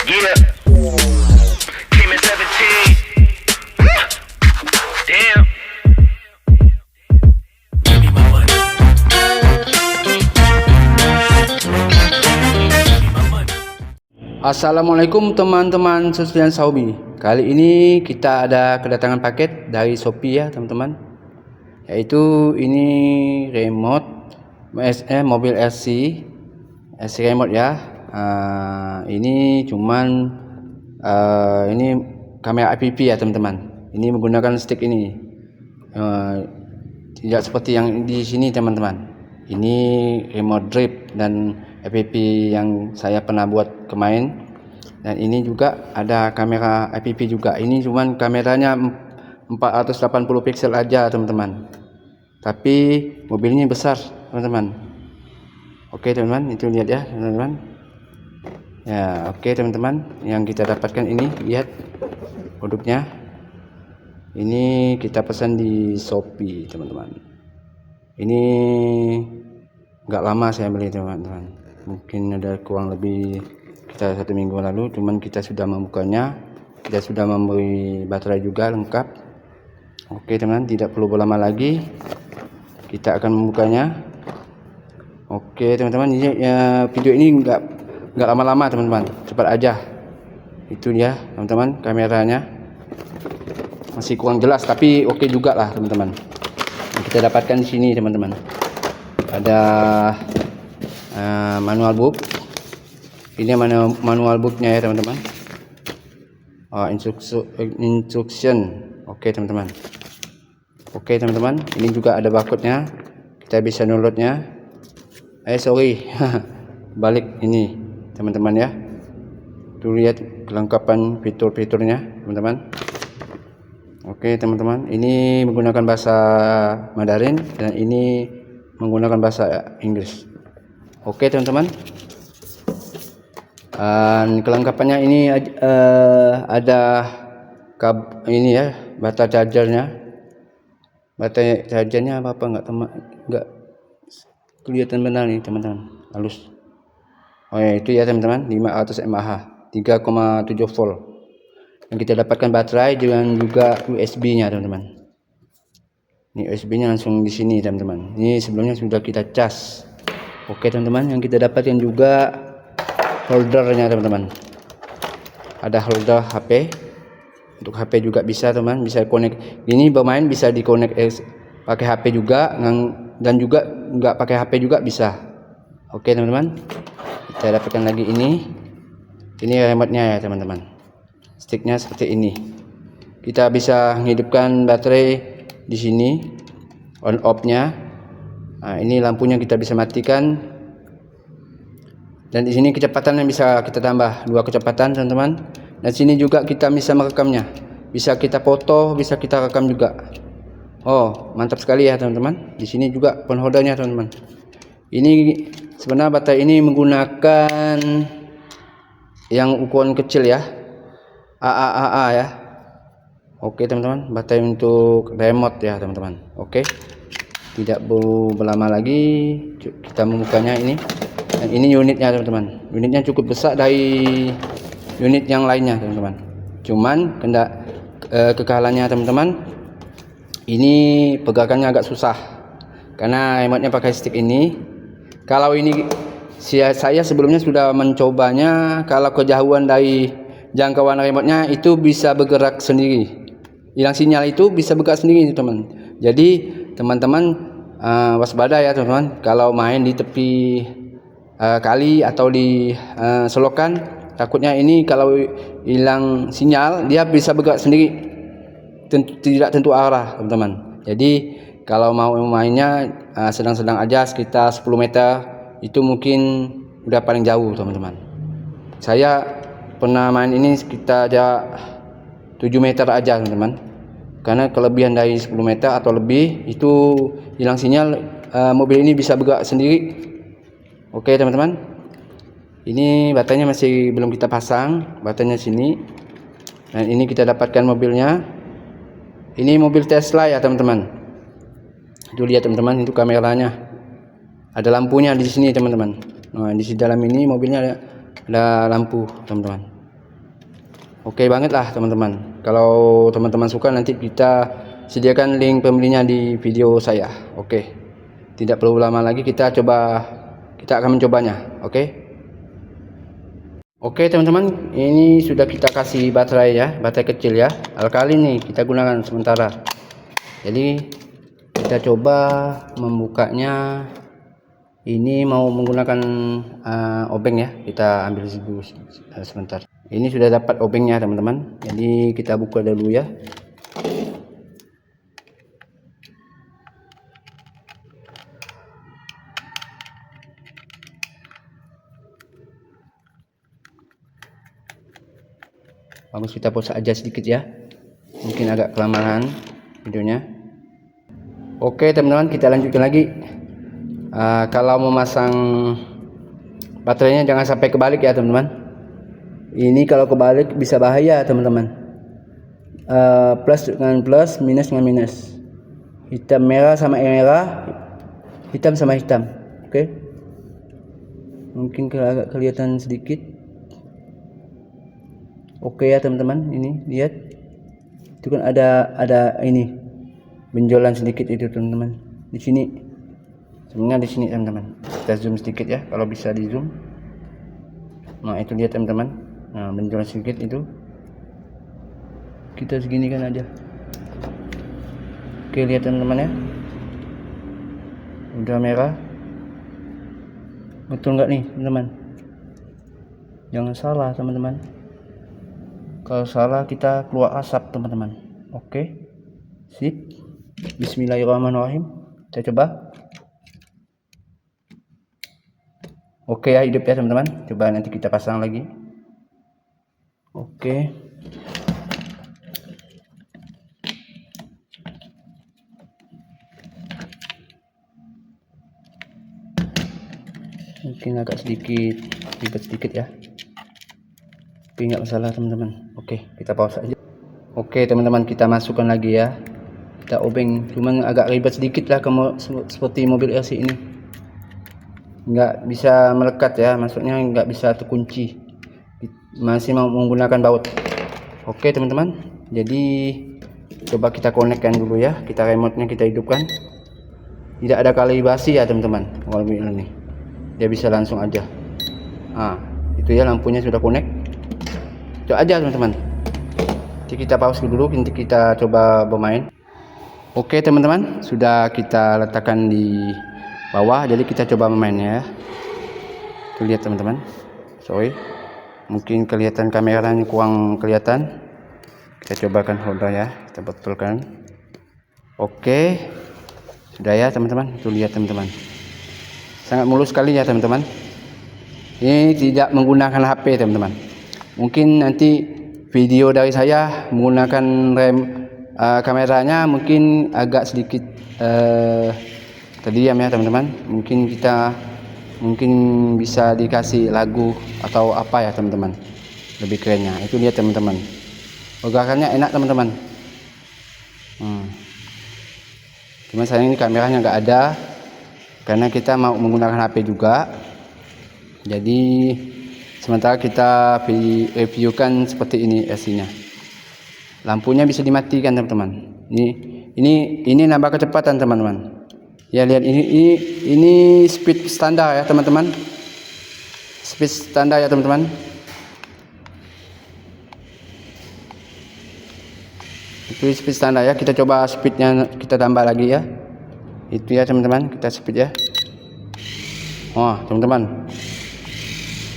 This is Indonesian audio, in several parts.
Yeah. Came in 17. Damn. Give me my money. Assalamualaikum teman-teman sekalian Xiaomi. Kali ini kita ada kedatangan paket dari Shopee ya teman-teman. Yaitu ini remote mobil RC remote ya. Ini cuman ini kamera app ya teman-teman. Ini menggunakan stick ini. Tidak seperti yang di sini teman-teman. Ini remote drive dan app yang saya pernah buat kemarin. Dan ini juga ada kamera app juga. Ini cuman kameranya 480 pixel aja teman-teman. Tapi mobilnya besar teman-teman. Oke teman-teman, itu lihat ya teman-teman. Ya, oke teman-teman, yang kita dapatkan ini lihat produknya. Ini kita pesan di Shopee teman-teman. Ini nggak lama saya beli teman-teman. Mungkin ada kurang lebih kita 1 minggu lalu, cuman kita sudah membukanya. Kita sudah memberi baterai juga lengkap. Oke teman-teman, tidak perlu berlama lagi. Kita akan membukanya. Oke teman-teman, ini ya, video ini nggak lama-lama teman-teman, cepat aja. Itu dia teman-teman, kameranya masih kurang jelas tapi oke juga lah teman-teman. Kita dapatkan di sini teman-teman. Ada manual book. Ini manual booknya ya teman-teman. Instruction. Oke teman-teman. Oke teman-teman, ini juga ada barcode-nya. Kita bisa downloadnya. Sorry. Balik ini teman-teman ya. Tuh lihat kelengkapan fitur-fiturnya teman-teman. Oke teman-teman, ini menggunakan bahasa Mandarin dan ini menggunakan bahasa Inggris. Oke teman-teman. Kelengkapannya ini ada ini ya, baterai chargernya. Baterai chargernya apa enggak kelihatan benar nih teman-teman, halus. Oh ya, itu ya teman-teman, 500 mAh 3,7 volt. Yang kita dapatkan baterai dengan juga USB-nya teman-teman. Ini USB-nya langsung di sini teman-teman. Ini sebelumnya sudah kita cas. Oke teman-teman, yang kita dapatkan juga holdernya teman-teman. Ada holder HP. Untuk HP juga bisa teman, bisa connect. Ini bermain bisa di-connect pakai HP juga, dan juga nggak pakai HP juga bisa. Oke teman-teman, kita dapatkan lagi ini remote-nya ya teman-teman. Sticknya seperti ini. Kita bisa menghidupkan baterai di sini, on off-nya. Nah, ini lampunya kita bisa matikan. Dan di sini kecepatannya bisa kita tambah 2 kecepatan teman-teman. Dan sini juga kita bisa merekamnya. Bisa kita foto, bisa kita rekam juga. Oh, mantap sekali ya teman-teman. Di sini juga phone holdernya teman-teman. Ini sebenarnya baterai ini menggunakan yang ukuran kecil ya. AAA ya. Oke teman-teman, baterai untuk remote ya teman-teman. Oke. Tidak perlu berlama lagi, kita membukanya ini. Dan ini unitnya teman-teman. Unitnya cukup besar dari unit yang lainnya teman-teman. Cuman kekalahannya teman-teman, ini pegangannya agak susah karena remote-nya pakai stick ini. Kalau ini saya sebelumnya sudah mencobanya, kalau kejauhan dari jangkauan remote-nya itu bisa bergerak sendiri. Hilang sinyal itu bisa bergerak sendiri teman. Jadi teman-teman waspada ya teman-teman. Kalau main di tepi kali atau di selokan, takutnya ini kalau hilang sinyal dia bisa bergerak sendiri, tidak tentu arah teman-teman. Jadi kalau mau mainnya sedang-sedang aja, sekitar 10 meter itu mungkin udah paling jauh teman-teman. Saya pernah main ini sekitar 7 meter aja teman-teman. Karena kelebihan dari 10 meter atau lebih itu hilang sinyal, mobil ini bisa bergerak sendiri. Oke teman-teman, ini baterainya masih belum kita pasang, baterainya sini. Dan ini kita dapatkan mobilnya. Ini mobil Tesla ya teman-teman. Itu lihat teman-teman, itu kameranya. Ada lampunya di sini teman-teman. Nah, di dalam ini mobilnya ada lampu teman-teman. Oke banget lah teman-teman. Kalau teman-teman suka, nanti kita sediakan link pembelinya di video saya. Oke, tidak perlu lama lagi, kita akan mencobanya. Oke teman-teman, ini sudah kita kasih baterai ya, baterai kecil ya, alkalin nih kita gunakan sementara. Jadi kita coba membukanya. Ini mau menggunakan obeng ya, kita ambil dulu sebentar. Ini sudah dapat obengnya teman-teman, jadi kita buka dulu ya. Bagus, kita pause aja sedikit ya, mungkin agak kelamaan videonya. Oke teman-teman, kita lanjutkan lagi. Kalau memasang baterainya jangan sampai kebalik ya teman-teman. Ini kalau kebalik bisa bahaya teman-teman. Plus dengan plus, minus dengan minus, hitam merah sama merah, hitam sama hitam. Oke, mungkin agak kelihatan sedikit. Oke ya teman-teman, ini lihat itu kan ada ini benjolan sedikit itu teman-teman di sini. Sebenarnya di sini teman-teman, kita zoom sedikit ya, kalau bisa di zoom. Nah itu lihat teman-teman, nah benjolan sedikit itu, kita segini kan aja. Oke lihat teman-teman ya, udah merah. Betul nggak nih teman-teman? Jangan salah teman-teman, kalau salah kita keluar asap teman-teman. Oke, sip. Bismillahirrahmanirrahim, kita coba. Oke ya, hidup ya teman-teman. Coba nanti kita pasang lagi. Oke. Mungkin agak sedikit ribet sedikit ya, tapi nggak masalah teman-teman. Oke, kita pause aja. Oke teman-teman, kita masukkan lagi ya. Kita obeng, cuman agak ribet sedikit lah seperti mobil RC ini. Nggak bisa melekat ya, maksudnya nggak bisa terkunci, masih mau menggunakan baut. Oke teman-teman, jadi coba kita konekkan dulu ya, kita remote-nya kita hidupkan. Tidak ada kalibrasi ya teman-teman, kalau ini dia bisa langsung aja. Nah itu ya, lampunya sudah connect. Itu aja teman-teman. Jadi kita pause dulu, nanti kita coba bermain. Oke teman-teman, sudah kita letakkan di bawah, jadi kita coba memainnya ya. Tuh lihat teman-teman, sorry mungkin kelihatan kameranya kurang kelihatan. Kita cobakan holder ya, kita betulkan. Oke, sudah ya teman-teman. Tuh lihat teman-teman, sangat mulus sekali ya teman-teman. Ini tidak menggunakan HP teman-teman. Mungkin nanti video dari saya menggunakan kameranya mungkin agak sedikit terdiam ya teman-teman. Mungkin bisa dikasih lagu atau apa ya teman-teman, lebih kerennya. Itu lihat teman-teman, pergerakannya enak teman-teman. Cuma sayang ini kameranya nggak ada, karena kita mau menggunakan HP juga. Jadi sementara kita reviewkan seperti ini RC-nya. Lampunya bisa dimatikan teman-teman. Ini nambah kecepatan teman-teman. Ya lihat, ini speed standar ya teman-teman. Speed standar ya teman-teman. Itu speed standar ya. Kita coba speednya, kita tambah lagi ya. Itu ya teman-teman, kita speed ya. Wah teman-teman,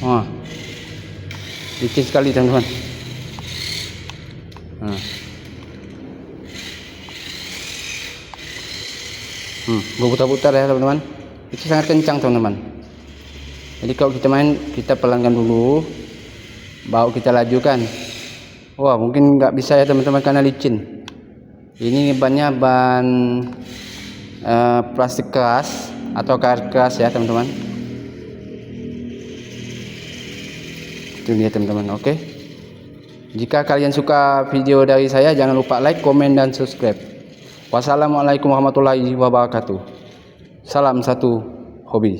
wah licin sekali teman-teman. Berputar-putar ya teman-teman. Itu sangat kencang teman-teman. Jadi kalau kita main, kita pelankan dulu, baru kita lajukan. Wah mungkin nggak bisa ya teman-teman, karena licin. Ini bannya ban plastik keras atau karet keras ya teman-teman. Itu lihat teman-teman. Oke, jika kalian suka video dari saya, jangan lupa like, komen, dan subscribe. Wassalamualaikum warahmatullahi wabarakatuh. Salam satu hobi.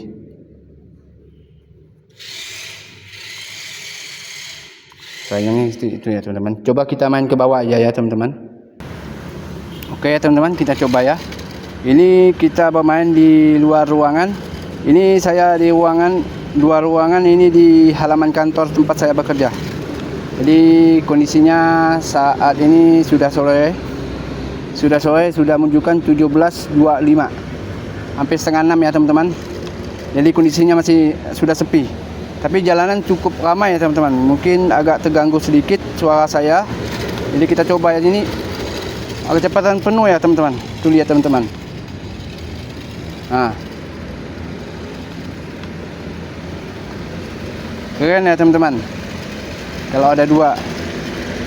sayangnya itu ya teman-teman. Coba kita main ke bawah aja ya teman-teman. Oke ya teman-teman, kita coba ya. Ini kita bermain di luar ruangan. Ini saya di luar ruangan, ini di halaman kantor tempat saya bekerja. Jadi kondisinya saat ini sudah sore, sudah menunjukkan 17.25, hampir setengah 6 ya teman-teman. Jadi kondisinya masih sudah sepi, tapi jalanan cukup ramai ya teman-teman. Mungkin agak terganggu sedikit suara saya, jadi kita coba ya. Ini kecepatan penuh ya teman-teman, tuh lihat teman-teman. Nah, keren ya teman-teman. Kalau ada dua,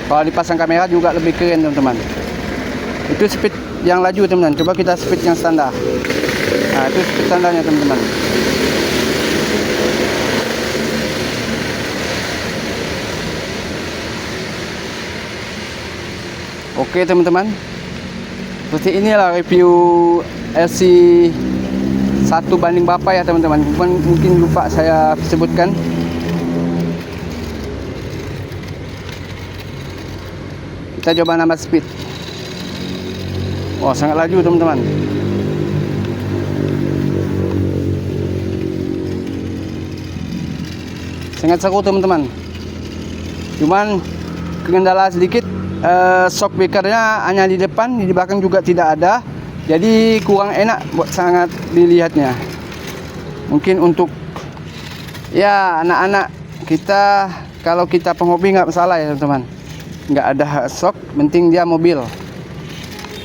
kalau dipasang kamera juga lebih keren teman-teman. Itu speed yang laju teman-teman. Coba kita speed yang standar. Nah, itu speed standarnya teman-teman. Oke teman-teman, seperti inilah review LC 1 banding berapa ya teman-teman. Mungkin lupa saya sebutkan. Kita coba nambah speed. Oh, sangat laju teman-teman. Sangat seru teman-teman. Cuman kendala sedikit, shock breakernya hanya di depan, di belakang juga tidak ada. Jadi kurang enak buat sangat dilihatnya. Mungkin untuk ya anak-anak kita, kalau kita penghobi nggak masalah ya teman-teman. Nggak ada shock, penting dia mobil.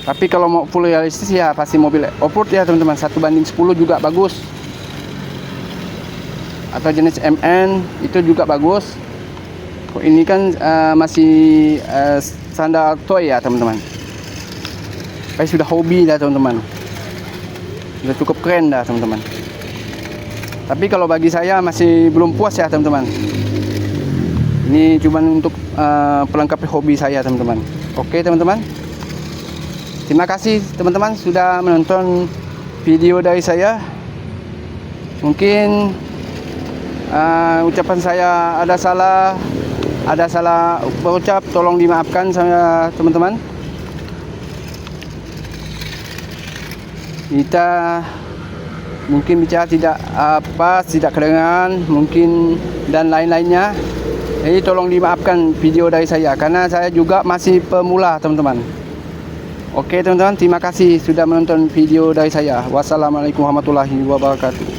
Tapi kalau mau full realistis ya pasti mobil off-road ya teman-teman. 1:10 juga bagus. Atau jenis MN itu juga bagus. Kok ini kan masih standar toy ya teman-teman. Tapi sudah hobi dah teman-teman. Sudah cukup keren dah teman-teman. Tapi kalau bagi saya masih belum puas ya teman-teman. Ini cuma untuk pelengkap hobi saya teman-teman. Oke teman-teman. Terima kasih teman-teman sudah menonton video dari saya. Mungkin ucapan saya ada salah berucap, tolong dimaafkan saya teman-teman. Kita mungkin bicara tidak kedengaran mungkin dan lain-lainnya. Jadi tolong dimaafkan video dari saya karena saya juga masih pemula teman-teman. Oke teman-teman, terima kasih sudah menonton video dari saya. Wassalamualaikum warahmatullahi wabarakatuh.